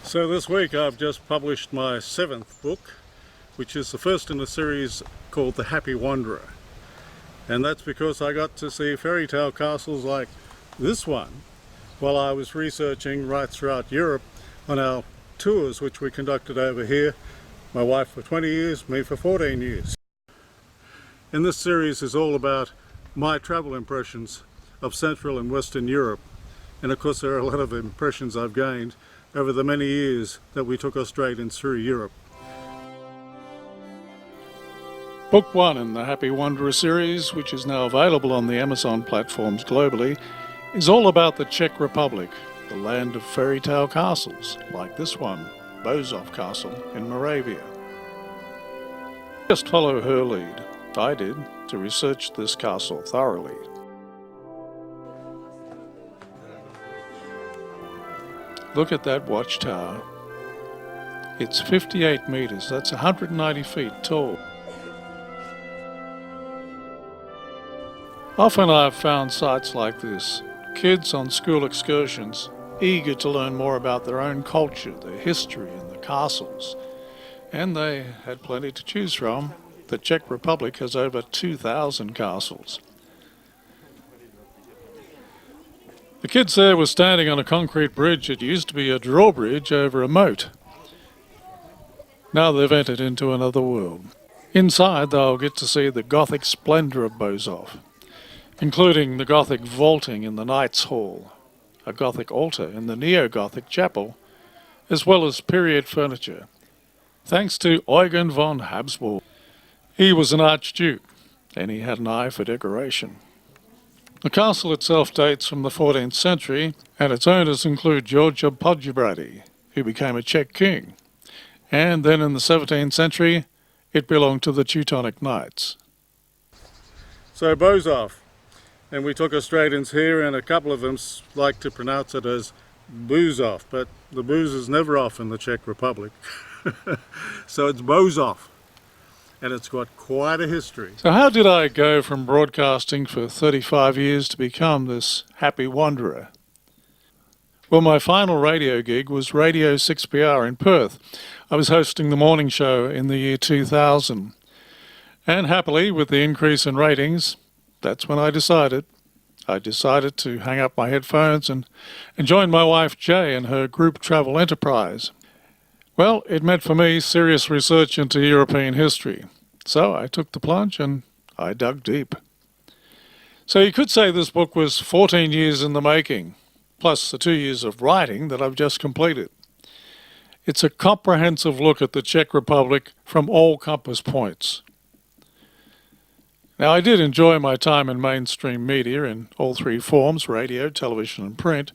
So this week I've just published my 7th book, which is the first in a series called The Happy Wanderer. And that's because I got to see fairy tale castles like this one while I was researching right throughout Europe on our tours which we conducted over here. My wife for 20 years, me for 14 years. And this series is all about my travel impressions of Central and Western Europe. And of course there are a lot of impressions I've gained over the many years that we took Australians through Europe. Book 1 in the Happy Wanderer series, which is now available on the Amazon platforms globally, is all about the Czech Republic, the land of fairy tale castles, like this one, Bozov Castle in Moravia. Just follow her lead. I did, to research this castle thoroughly. Look at that watchtower. It's 58 meters, that's 190 feet tall. Often I've found sites like this, kids on school excursions, eager to learn more about their own culture, their history and the castles. And they had plenty to choose from. The Czech Republic has over 2,000 castles. The kids there were standing on a concrete bridge. It used to be a drawbridge over a moat. Now they've entered into another world. Inside they'll get to see the Gothic splendour of Bozov, including the Gothic vaulting in the Knights' Hall, a Gothic altar in the Neo-Gothic chapel, as well as period furniture, thanks to Eugen von Habsburg. He was an Archduke, and he had an eye for decoration. The castle itself dates from the 14th century, and its owners include George of Poděbrady, who became a Czech king. And then in the 17th century, it belonged to the Teutonic Knights. So Bozov, and we took Australians here, and a couple of them like to pronounce it as Buzov, but the booze is never off in the Czech Republic. So it's Bozov. And it's got quite a history. So how did I go from broadcasting for 35 years to become this happy wanderer? Well, my final radio gig was Radio 6PR in Perth. I was hosting the morning show in the year 2000. And happily, with the increase in ratings, that's when I decided to hang up my headphones and join my wife Jay in her group travel enterprise. Well, it meant for me serious research into European history. So I took the plunge and I dug deep. So you could say this book was 14 years in the making, plus the 2 years of writing that I've just completed. It's a comprehensive look at the Czech Republic from all compass points. Now, I did enjoy my time in mainstream media in all three forms, radio, television and print.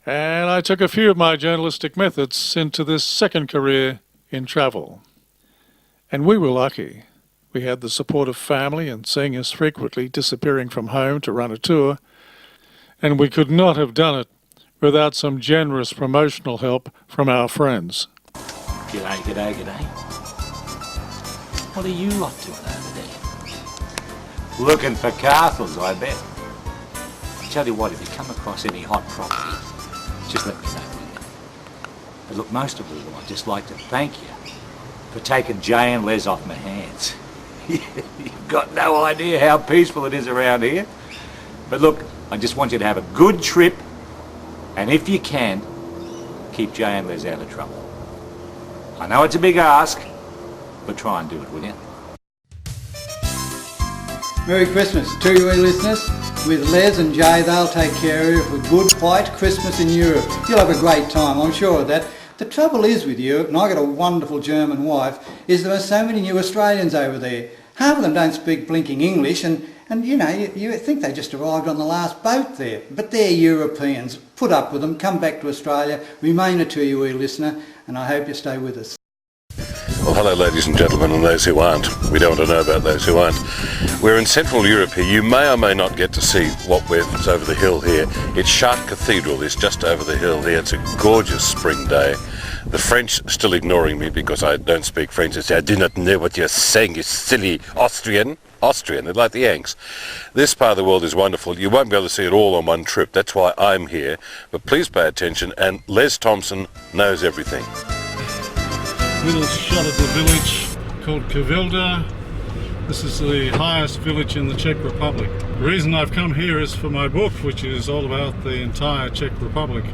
And I took a few of my journalistic methods into this second career in travel. And we were lucky. We had the support of family and seeing us frequently disappearing from home to run a tour. And we could not have done it without some generous promotional help from our friends. G'day, g'day, g'day. What are you lot doing over there? Looking for castles, I bet. Tell you what, if you come across any hot properties, just let me know, will you? But look, most of all, I'd just like to thank you for taking Jay and Les off my hands. You've got no idea how peaceful it is around here. But look, I just want you to have a good trip, and if you can, keep Jay and Les out of trouble. I know it's a big ask, but try and do it, will you? Merry Christmas to you listeners. With Les and Jay, they'll take care of you for a good white Christmas in Europe. You'll have a great time, I'm sure of that. The trouble is with Europe, and I've got a wonderful German wife, is there are so many new Australians over there. Half of them don't speak blinking English, and you know, you think they just arrived on the last boat there. But they're Europeans. Put up with them, come back to Australia, remain a 2UE listener, and I hope you stay with us. Well, hello ladies and gentlemen and those who aren't. We don't want to know about those who aren't. We're in Central Europe here. You may or may not get to see what's over the hill here. It's Chartres Cathedral is just over the hill here. It's a gorgeous spring day. The French still ignoring me because I don't speak French. They say, I do not know what you're saying, you silly Austrian. They're like the Yanks. This part of the world is wonderful. You won't be able to see it all on one trip. That's why I'm here. But please pay attention, and Les Thompson knows everything. Little shot of the village called Kvilda. This is the highest village in the Czech Republic. The reason I've come here is for my book, which is all about the entire Czech Republic.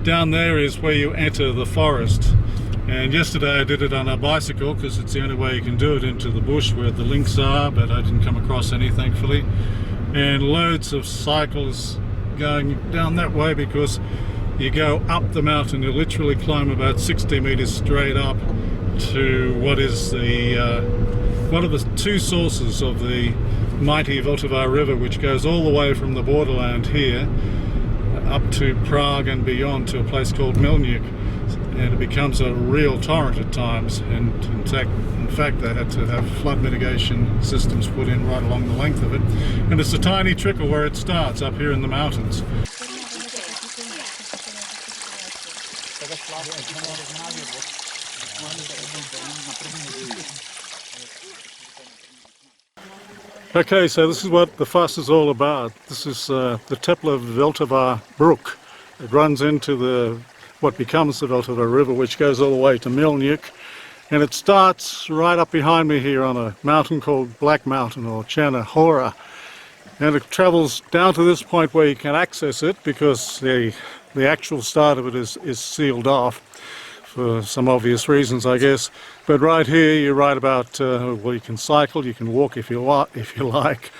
Down there is where you enter the forest. And yesterday I did it on a bicycle because it's the only way you can do it, into the bush where the links are, but I didn't come across any, thankfully. And loads of cycles going down that way because you go up the mountain. You literally climb about 60 meters straight up to what is one of the two sources of the mighty Vltava River, which goes all the way from the borderland here up to Prague and beyond to a place called Milnik. And it becomes a real torrent at times, and in fact they had to have flood mitigation systems put in right along the length of it. And it's a tiny trickle where it starts up here in the mountains. Okay, so this is what the fuss is all about. This is the Tepla Vltava Brook. It runs into what becomes the Vltava River, which goes all the way to Milnik, and it starts right up behind me here on a mountain called Black Mountain, or Cherna Hora, and it travels down to this point where you can access it because the actual start of it is sealed off for some obvious reasons, I guess. But right here you're right about, well, you can cycle, you can walk if you like.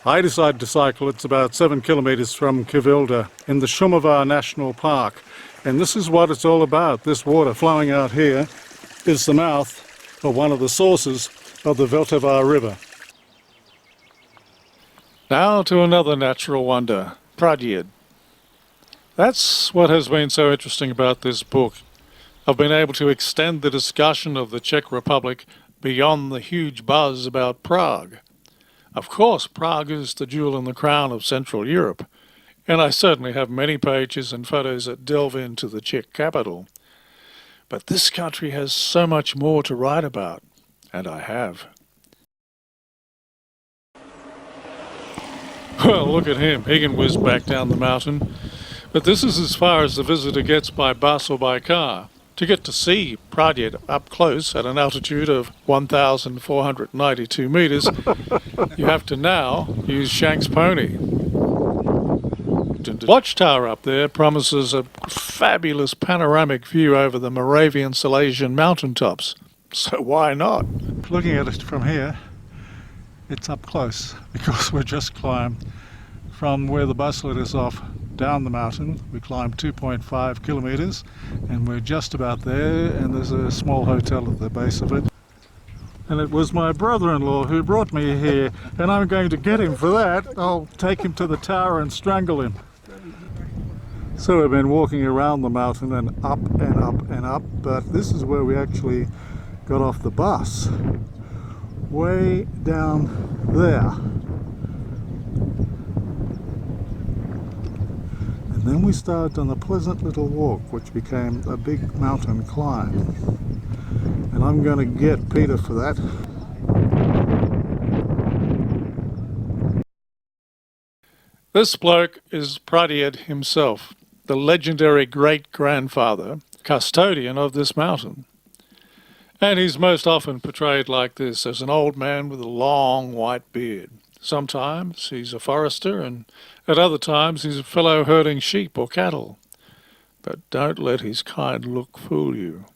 I decided to cycle. It's about 7 kilometers from Kvilda in the Šumava National Park. And this is what it's all about. This water flowing out here is the mouth of one of the sources of the Vltava River. Now to another natural wonder, Praděd. That's what has been so interesting about this book. I've been able to extend the discussion of the Czech Republic beyond the huge buzz about Prague. Of course, Prague is the jewel in the crown of Central Europe, and I certainly have many pages and photos that delve into the Czech capital. But this country has so much more to write about, and I have. Well, look at him. He can whiz back down the mountain. But this is as far as the visitor gets by bus or by car. To get to see Praděd up close at an altitude of 1,492 meters, you have to now use Shank's pony. The watchtower up there promises a fabulous panoramic view over the Moravian Silesian mountaintops. So why not? Looking at it from here, it's up close because we just climbed from where the bus let us off down the mountain. We climbed 2.5 kilometers and we're just about there, and there's a small hotel at the base of it. And it was my brother-in-law who brought me here, and I'm going to get him for that. I'll take him to the tower and strangle him. So we've been walking around the mountain and up and up and up, but this is where we actually got off the bus. Way down there. And then we started on a pleasant little walk, which became a big mountain climb. And I'm going to get Peter for that. This bloke is Praděd himself, the legendary great-grandfather, custodian of this mountain. And he's most often portrayed like this, as an old man with a long white beard. Sometimes he's a forester, and at other times he's a fellow herding sheep or cattle. But don't let his kind look fool you.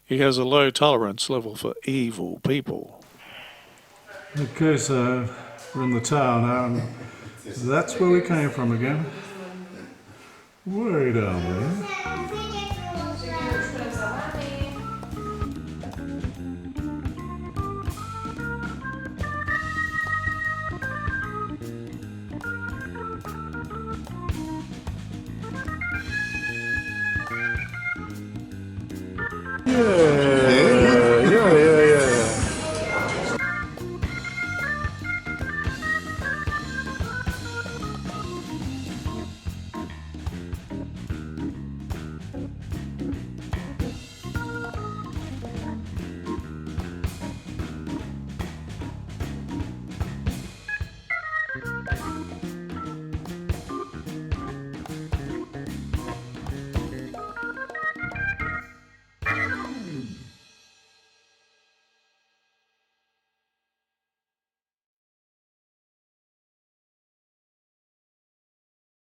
He has a low tolerance level for evil people. Okay, so we're in the tower now, and that's where we came from again. Way down there.